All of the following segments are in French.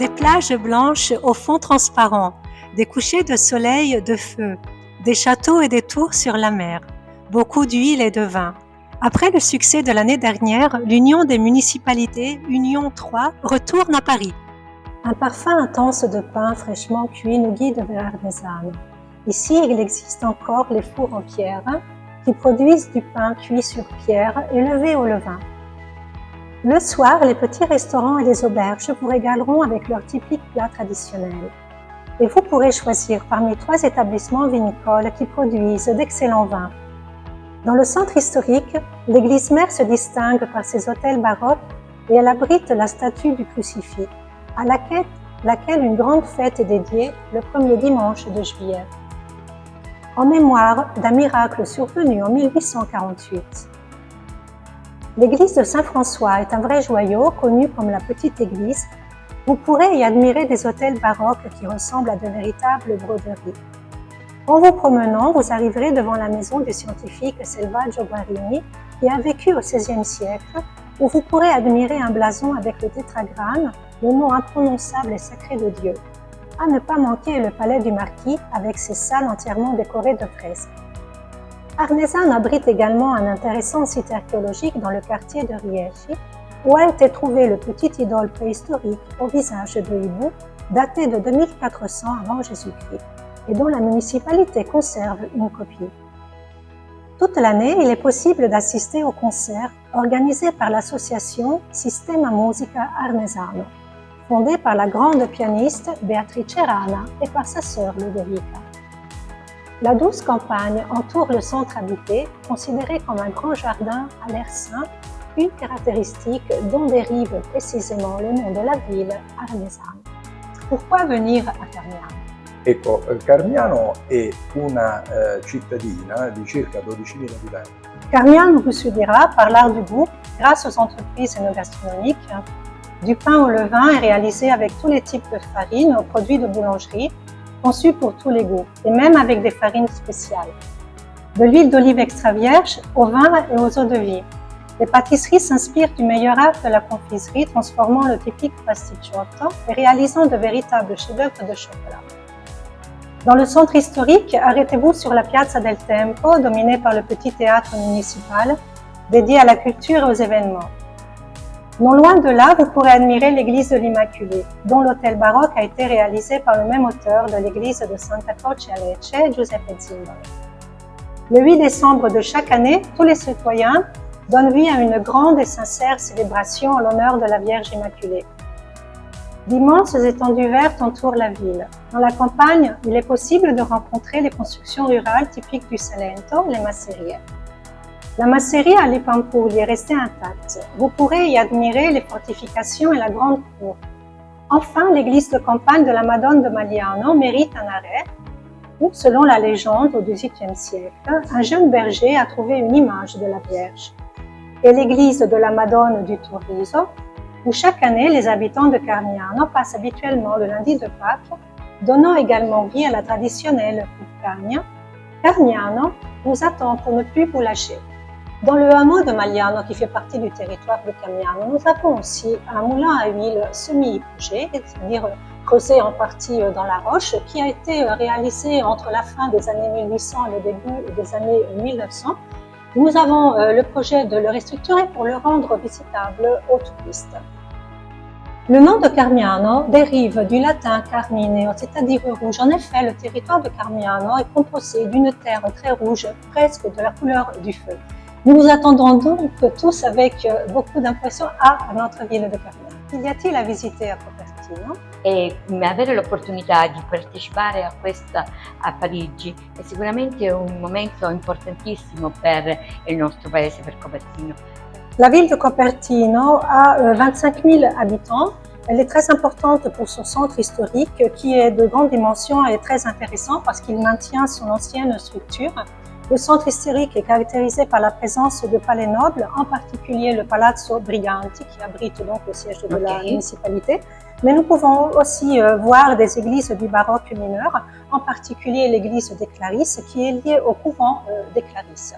Des plages blanches au fond transparent, des couchers de soleil de feu, des châteaux et des tours sur la mer, beaucoup d'huile et de vin. Après le succès de l'année dernière, l'Union des municipalités, Union 3, retourne à Paris. Un parfum intense de pain fraîchement cuit nous guide vers Arnesano. Ici, il existe encore les fours en pierre qui produisent du pain cuit sur pierre et levé au levain. Le soir, les petits restaurants et les auberges vous régaleront avec leurs typiques plats traditionnels. Et vous pourrez choisir parmi 3 établissements vinicoles qui produisent d'excellents vins. Dans le centre historique, l'église mère se distingue par ses autels baroques et elle abrite la statue du crucifix, à laquelle une grande fête est dédiée le premier dimanche de juillet, en mémoire d'un miracle survenu en 1848. L'église de Saint-François est un vrai joyau, connu comme la Petite Église. Vous pourrez y admirer des autels baroques qui ressemblent à de véritables broderies. En vous promenant, vous arriverez devant la maison du scientifique Selvaggio Guarini, qui a vécu au XVIe siècle, où vous pourrez admirer un blason avec le tétragramme, le nom imprononçable et sacré de Dieu. À ne pas manquer le palais du Marquis, avec ses salles entièrement décorées de fresques. Arnesano abrite également un intéressant site archéologique dans le quartier de Riesci, où a été trouvé le petit idole préhistorique au visage de hibou, daté de 2400 avant Jésus-Christ, et dont la municipalité conserve une copie. Toute l'année, il est possible d'assister aux concerts organisés par l'association Sistema Musica Arnesano, fondée par la grande pianiste Beatrice Rana et par sa sœur Ludovica. La douce campagne entoure le centre habité, considéré comme un grand jardin à l'air sain, une caractéristique dont dérive précisément le nom de la ville, Arnesano. Pourquoi venir à Carmiano? Ecco, Carmiano è una cittadina di circa 12.000 abitanti. Carmiano vous séduira par l'art du goût grâce aux entreprises enogastronomiques. Du pain au levain est réalisé avec tous les types de farines aux produits de boulangerie, conçus pour tous les goûts, et même avec des farines spéciales. De l'huile d'olive extra vierge au vin et aux eaux de vie. Les pâtisseries s'inspirent du meilleur art de la confiserie, transformant le typique pasticciotto et réalisant de véritables chefs-d'œuvre de chocolat. Dans le centre historique, arrêtez-vous sur la Piazza del Tempo, dominée par le petit théâtre municipal, dédié à la culture et aux événements. Non loin de là, vous pourrez admirer l'église de l'Immaculée, dont l'hôtel baroque a été réalisé par le même auteur de l'église de Santa Croce a Lecce, Giuseppe Zimbolo. Le 8 décembre de chaque année, tous les citoyens donnent vie à une grande et sincère célébration en l'honneur de la Vierge Immaculée. D'immenses étendues vertes entourent la ville. Dans la campagne, il est possible de rencontrer les constructions rurales typiques du Salento, les masserie. La masserie à Lipampulli est restée intacte. Vous pourrez y admirer les fortifications et la grande cour. Enfin, l'église de campagne de la Madone de Magliano mérite un arrêt où, selon la légende, au XVIIIe siècle, un jeune berger a trouvé une image de la Vierge. Et l'église de la Madone du Turriso, où chaque année les habitants de Carmiano passent habituellement le lundi de Pâques, donnant également vie à la traditionnelle Cuccagna. Carmiano vous attend pour ne plus vous lâcher. Dans le hameau de Magliano, qui fait partie du territoire de Carmiano, nous avons aussi un moulin à huile semi-hypogée, c'est-à-dire creusé en partie dans la roche, qui a été réalisé entre la fin des années 1800 et le début des années 1900. Nous avons le projet de le restructurer pour le rendre visitable aux touristes. Le nom de Carmiano dérive du latin carmineo, c'est-à-dire rouge. En effet, le territoire de Carmiano est composé d'une terre très rouge, presque de la couleur du feu. Nous nous attendons donc tous avec beaucoup d'impression à notre ville de Carmiano. Y a-t-il à visiter à Copertino? E avere l'opportunità di partecipare a questa a Parigi è sicuramente un momento importantissimo per il nostro paese, per Copertino. La ville de Copertino a 25 000 habitants. Elle est très importante pour son centre historique qui est de grande dimension et très intéressant parce qu'il maintient son ancienne structure. Le centre historique est caractérisé par la présence de palais nobles, en particulier le Palazzo Briganti qui abrite donc le siège de la municipalité. Mais nous pouvons aussi voir des églises du baroque mineur, en particulier l'église des Clarisses qui est liée au couvent des Clarisses.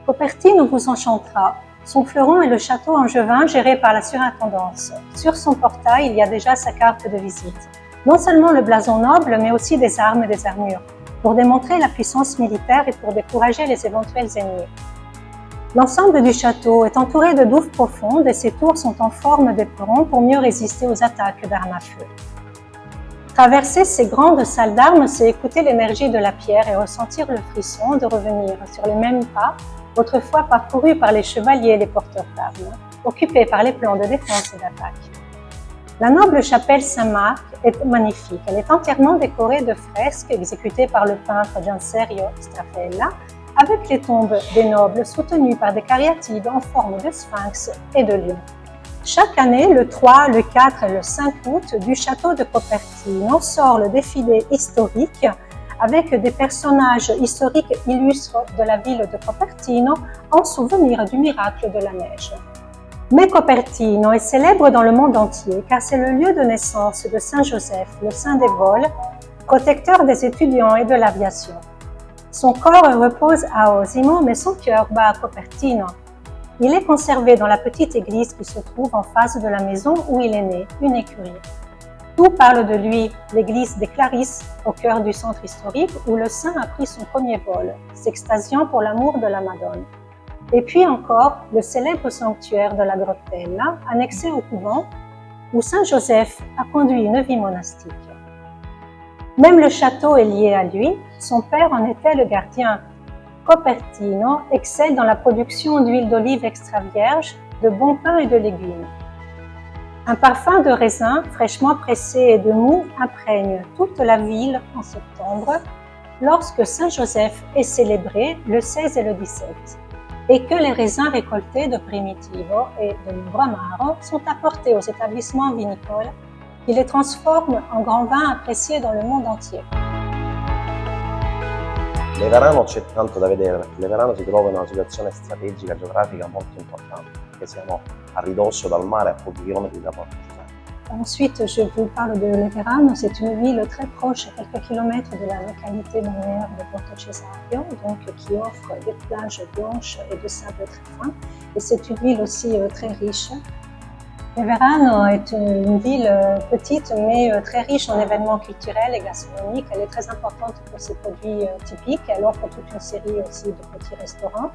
Copertino vous enchantera. Son fleuron est le château angevin géré par la surintendance. Sur son portail, il y a déjà sa carte de visite. Non seulement le blason noble, mais aussi des armes et des armures, pour démontrer la puissance militaire et pour décourager les éventuels ennemis. L'ensemble du château est entouré de douves profondes et ses tours sont en forme d'éperons pour mieux résister aux attaques d'armes à feu. Traverser ces grandes salles d'armes, c'est écouter l'énergie de la pierre et ressentir le frisson de revenir sur les mêmes pas, autrefois parcourus par les chevaliers et les porteurs d'armes, occupés par les plans de défense et d'attaque. La noble chapelle Saint-Marc est magnifique. Elle est entièrement décorée de fresques exécutées par le peintre Gianserio Strafella, avec les tombes des nobles soutenues par des cariatides en forme de sphinx et de lion. Chaque année, le 3, le 4 et le 5 août, du château de Copertino sort le défilé historique avec des personnages historiques illustres de la ville de Copertino en souvenir du miracle de la neige. Mais Copertino est célèbre dans le monde entier car c'est le lieu de naissance de Saint Joseph, le saint des vols, protecteur des étudiants et de l'aviation. Son corps repose à Osimo, mais son cœur bat à Copertino. Il est conservé dans la petite église qui se trouve en face de la maison où il est né, une écurie. Tout parle de lui, l'église des Clarisses, au cœur du centre historique où le saint a pris son premier vol, s'extasiant pour l'amour de la Madone. Et puis encore, le célèbre sanctuaire de la Grottella, annexé au couvent, où Saint Joseph a conduit une vie monastique. Même le château est lié à lui, son père en était le gardien. Copertino excelle dans la production d'huile d'olive extra vierge, de bon pain et de légumes. Un parfum de raisin fraîchement pressé et de mou imprègne toute la ville en septembre, lorsque Saint Joseph est célébré le 16 et le 17. Et que les raisins récoltés de Primitivo et de Lugramaro sont apportés aux établissements vinicoles qui les transforment en grands vins appréciés dans le monde entier. Leverano c'è tanto da vedere perché Leverano si trova in una situazione strategica geografica molto importante, perché siamo a ridosso dal mare a pochi chilometri da Porto Cesareo. Ensuite, je vous parle de Leverano. C'est une ville très proche, à quelques kilomètres de la localité balnéaire de Porto Cesareo, donc qui offre des plages blanches et de sable très fin. Et c'est une ville aussi très riche. Leverano est une ville petite mais très riche en événements culturels et gastronomiques. Elle est très importante pour ses produits typiques. Elle offre toute une série aussi de petits restaurants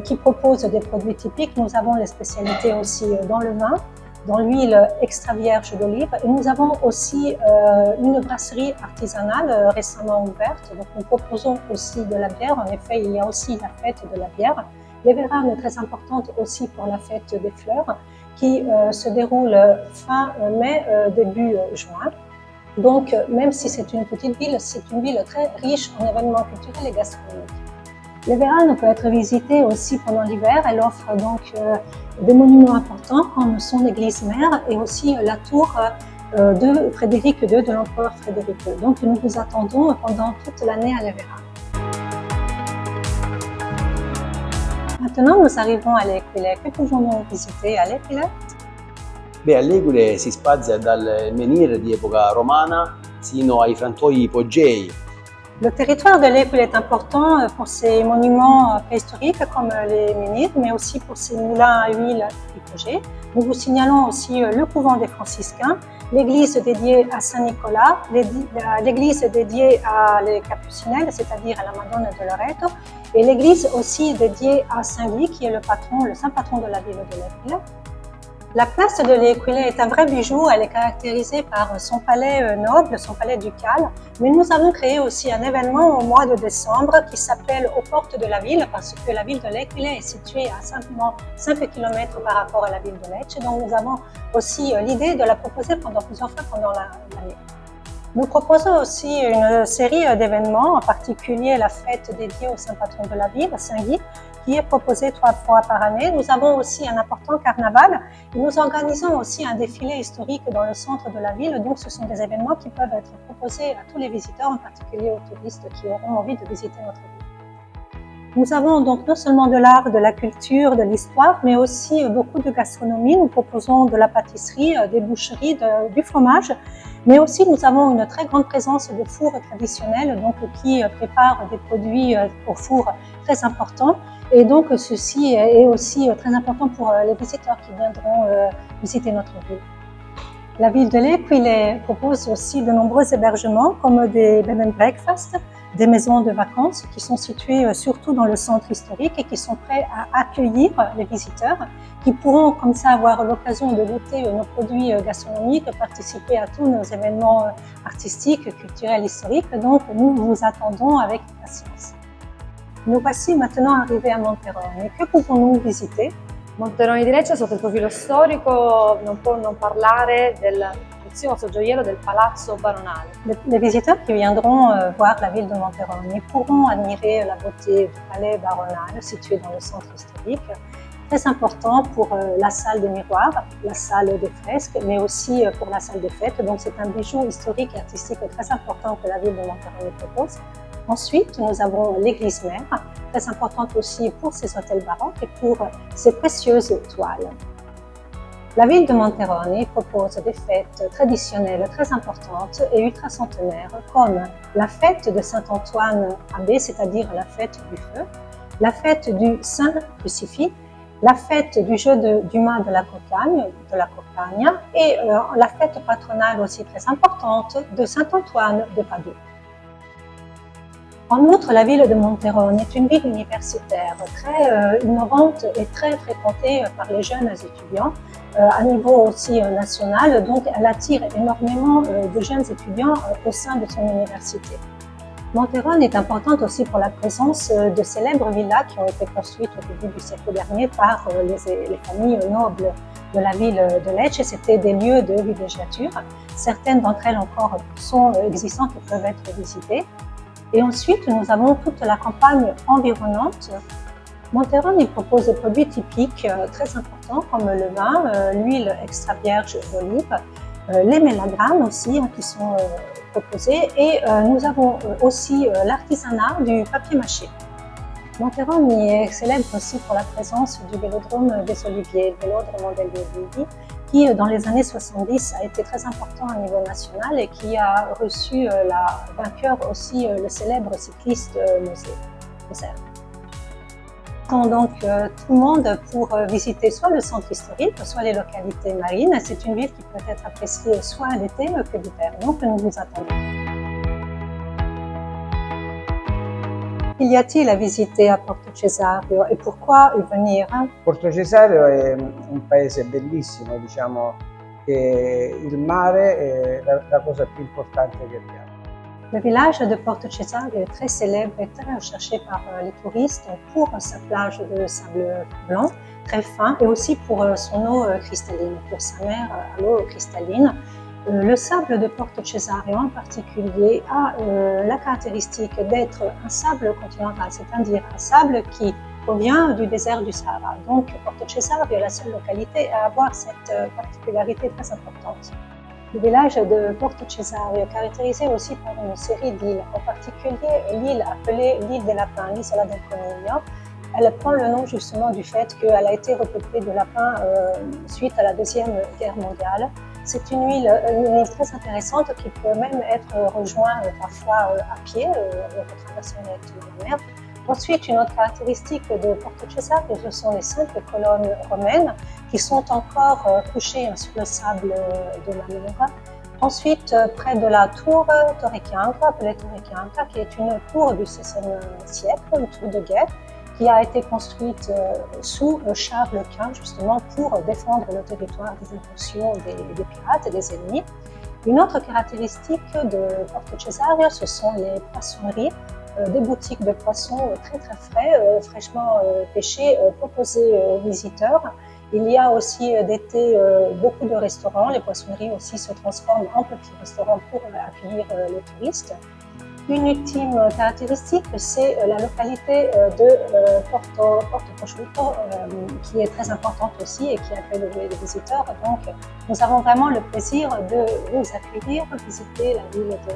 qui proposent des produits typiques. Nous avons les spécialités aussi dans le vin, dans l'huile extra vierge d'olive. Et nous avons aussi une brasserie artisanale récemment ouverte. Donc nous proposons aussi de la bière. En effet, il y a aussi la fête de la bière. Leverano est très importante aussi pour la fête des fleurs qui se déroule fin mai, début juin. Donc, même si c'est une petite ville, c'est une ville très riche en événements culturels et gastronomiques. Leverano peut être visitée aussi pendant l'hiver. Elle offre donc des monuments importants comme son église mère et aussi la tour de Frédéric II, de l'empereur Frédéric II. Donc, nous vous attendons pendant toute l'année à Leverano. Maintenant, nous arrivons a l'Aquila. Que pouvons-nous visiter a l'Aquila? Beh, a l'Aquila si spazia dal menhir di epoca romana sino ai frantoi ipogei. Le territoire de l'Aquila est important pour ses monuments préhistoriques comme les menhirs, mais aussi pour ses moulins à huile hypogées. Nous vous signalons aussi le couvent des franciscains, l'église dédiée à Saint-Nicolas, l'église dédiée à les Capucinelles, c'est-à-dire à la Madone de Loreto, et l'église aussi dédiée à Saint-Guy, qui est le saint patron de la ville de l'Aquila. La place de l'Aquila est un vrai bijou. Elle est caractérisée par son palais noble, son palais ducal. Mais nous avons créé aussi un événement au mois de décembre qui s'appelle Aux portes de la ville, parce que la ville de l'Aquila est située à simplement 5 km par rapport à la ville de Lecce. Donc nous avons aussi l'idée de la proposer plusieurs fois pendant l'année. Nous proposons aussi une série d'événements, en particulier la fête dédiée au saint patron de la ville, Saint-Guy, qui est proposée 3 fois par année. Nous avons aussi un important carnaval et nous organisons aussi un défilé historique dans le centre de la ville. Donc ce sont des événements qui peuvent être proposés à tous les visiteurs, en particulier aux touristes qui auront envie de visiter notre ville. Nous avons donc non seulement de l'art, de la culture, de l'histoire, mais aussi beaucoup de gastronomie. Nous proposons de la pâtisserie, des boucheries, du fromage. Mais aussi, nous avons une très grande présence de fours traditionnels, donc qui préparent des produits au four très importants. Et donc ceci est aussi très important pour les visiteurs qui viendront visiter notre ville. La ville de L'Équille propose aussi de nombreux hébergements comme des bed and breakfast, des maisons de vacances qui sont situées surtout dans le centre historique et qui sont prêts à accueillir les visiteurs qui pourront comme ça avoir l'occasion de goûter nos produits gastronomiques, participer à tous nos événements artistiques, culturels, historiques. Donc nous vous attendons avec patience. Nous voici maintenant arrivés à Monterone. Que pouvons-nous visiter? Monterone di Lecce sotto il profilo storico non può non parlare del prezioso gioiello del Palazzo Baronale. Les visiteurs qui viendront voir la ville de Monterone pourront admirer la beauté du palais baronal situé dans le centre historique, très important pour la salle des miroirs, la salle des fresques, mais aussi pour la salle des fêtes. Donc c'est un bijou historique et artistique très important que la ville de Monterone propose. Ensuite, nous avons l'église mère, très importante aussi pour ses hôtels baroques et pour ses précieuses toiles. La ville de Monterone propose des fêtes traditionnelles très importantes et ultra-centenaires comme la fête de Saint-Antoine Abbé, c'est-à-dire la fête du feu, la fête du Saint-Crucifix, la fête du jeu du mât de la Cocagne et la fête patronale aussi très importante de Saint-Antoine de Padoue. En outre, la ville de Monterone est une ville universitaire très innovante et très fréquentée par les jeunes étudiants à niveau aussi national. Donc, elle attire énormément de jeunes étudiants au sein de son université. Monterone est importante aussi pour la présence de célèbres villas qui ont été construites au début du siècle dernier par les familles nobles de la ville de Lecce. C'était des lieux de villégiature. Certaines d'entre elles encore sont existantes et peuvent être visitées. Et ensuite, nous avons toute la campagne environnante. Monterone propose des produits typiques très importants comme le vin, l'huile extra vierge d'olive, les mélagrammes aussi qui sont proposés et nous avons aussi l'artisanat du papier mâché. Monterone est célèbre aussi pour la présence du vélodrome des Oliviers, le vélodrome degli Ulivi, qui dans les années 70 a été très important au niveau national et qui a reçu la vainqueur aussi le célèbre cycliste Moser. Donc tout le monde pour visiter soit le centre historique, soit les localités marines. C'est une ville qui peut être appréciée soit l'été que l'hiver. Donc nous vous attendons. Qu'il y a-t-il à visiter a Porto Cesario e pourquoi y venir? Porto Cesario è un paese bellissimo, diciamo che il mare è la cosa più importante che abbiamo. Le village de Porto Cesario est très célèbre et très recherché par les touristes pour sa plage de sable blanc, très fin, et aussi pour son eau cristalline, pour sa mer à l'eau cristalline. Le sable de Porto Cesario en particulier a la caractéristique d'être un sable continental, c'est-à-dire un sable qui provient du désert du Sahara. Donc Porto Cesario est la seule localité à avoir cette particularité très importante. Le village de Porto Cesario est caractérisé aussi par une série d'îles, en particulier l'île appelée l'île des Lapins, l'Isola del Coniglio. Elle prend le nom justement du fait qu'elle a été repeuplée de lapins suite à la Deuxième Guerre mondiale. C'est une île très intéressante qui peut même être rejointe parfois à pied, en traversant la mer. Ensuite, une autre caractéristique de Porto Cesario, ce sont les 5 colonnes romaines qui sont encore couchées sur le sable de la mer. Ensuite, près de la tour Torre Chianca, appelée Torre Chianca, qui est une tour du XVIe siècle, une tour de guet, qui a été construite sous Charles Quint, justement pour défendre le territoire des incursions des pirates et des ennemis. Une autre caractéristique de Porto Cesario, ce sont les poissonneries, des boutiques de poissons très frais, fraîchement pêchés, proposés aux visiteurs. Il y a aussi d'été beaucoup de restaurants. Les poissonneries aussi se transforment en petits restaurants pour accueillir les touristes. Une ultime caractéristique, c'est la localité de Porto Prosciutto, qui est très importante aussi et qui accueille les visiteurs. Donc, nous avons vraiment le plaisir de vous accueillir, visiter la ville de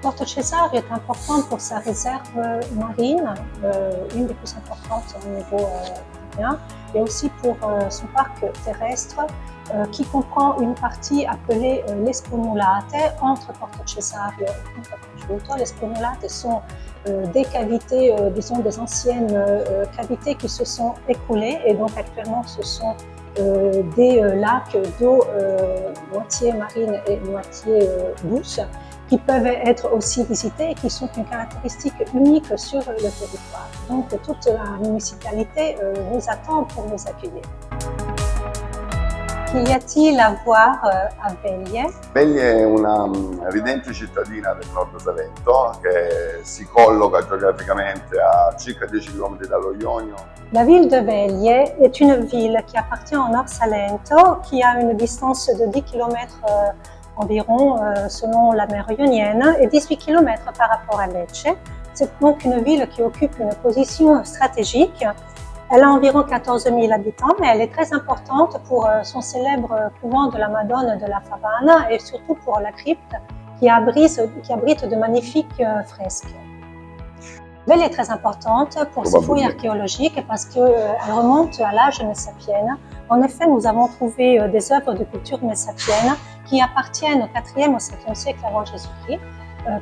Porto Cesario est importante pour sa réserve marine, une des plus importantes au niveau européen, et aussi pour son parc terrestre qui comprend une partie appelée les Spumulate entre Porto Cesario et Porto Prosciutto. Les Spumulate sont des cavités, disons des anciennes cavités qui se sont écoulées, et donc actuellement ce sont des lacs d'eau moitié marine et moitié douce, qui peuvent être aussi visités et qui sont une caractéristique unique sur le territoire. Donc toute la municipalité vous attend pour vous accueillir. Che y a-t-il a voir a Veglie? Veglie è una ridente cittadina del nord Salento che si colloca geograficamente a circa 10 km dallo Ionio. La ville de Veglie est une ville qui appartient au Nord Salento, qui a une distance de 10 km environ selon la mer Ionienne et 18 km par rapport à Lecce. C'est donc une ville qui occupe une position stratégique. Elle a environ 14 000 habitants, mais elle est très importante pour son célèbre couvent de la Madone de la Favana et surtout pour la crypte qui abrite de magnifiques fresques. Elle est très importante pour ses fouilles archéologiques parce qu'elle remonte à l'âge messapienne. En effet, nous avons trouvé des œuvres de culture messapienne qui appartiennent au 4e au 7e siècle avant Jésus-Christ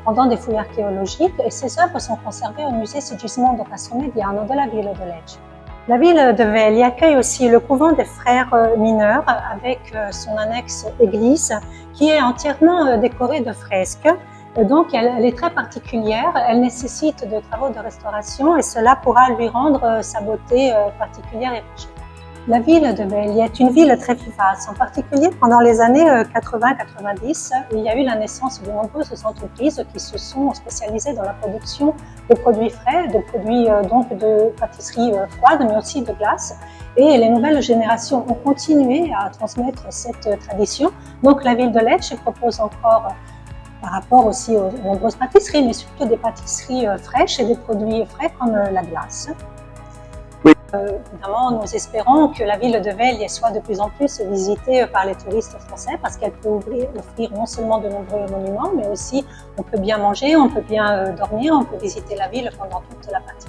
pendant des fouilles archéologiques, et ces œuvres sont conservées au musée Sigismondo Cassomediano de la ville de Lecce. La ville de Veglie accueille aussi le couvent des frères mineurs avec son annexe église qui est entièrement décorée de fresques. Donc elle est très particulière, elle nécessite de travaux de restauration et cela pourra lui rendre sa beauté particulière et riche. La ville de Veglie est une ville très vivace, en particulier pendant les années 80-90, il y a eu la naissance de nombreuses entreprises qui se sont spécialisées dans la production de produits frais, de produits donc de pâtisserie froide, mais aussi de glace. Et les nouvelles générations ont continué à transmettre cette tradition. Donc la ville de Lecce propose encore, par rapport aussi aux nombreuses pâtisseries, mais surtout des pâtisseries fraîches et des produits frais comme la glace. Évidemment, nous espérons que la ville de Veglie soit de plus en plus visitée par les touristes français parce qu'elle peut offrir non seulement de nombreux monuments, mais aussi on peut bien manger, on peut bien dormir, on peut visiter la ville pendant toute la partie.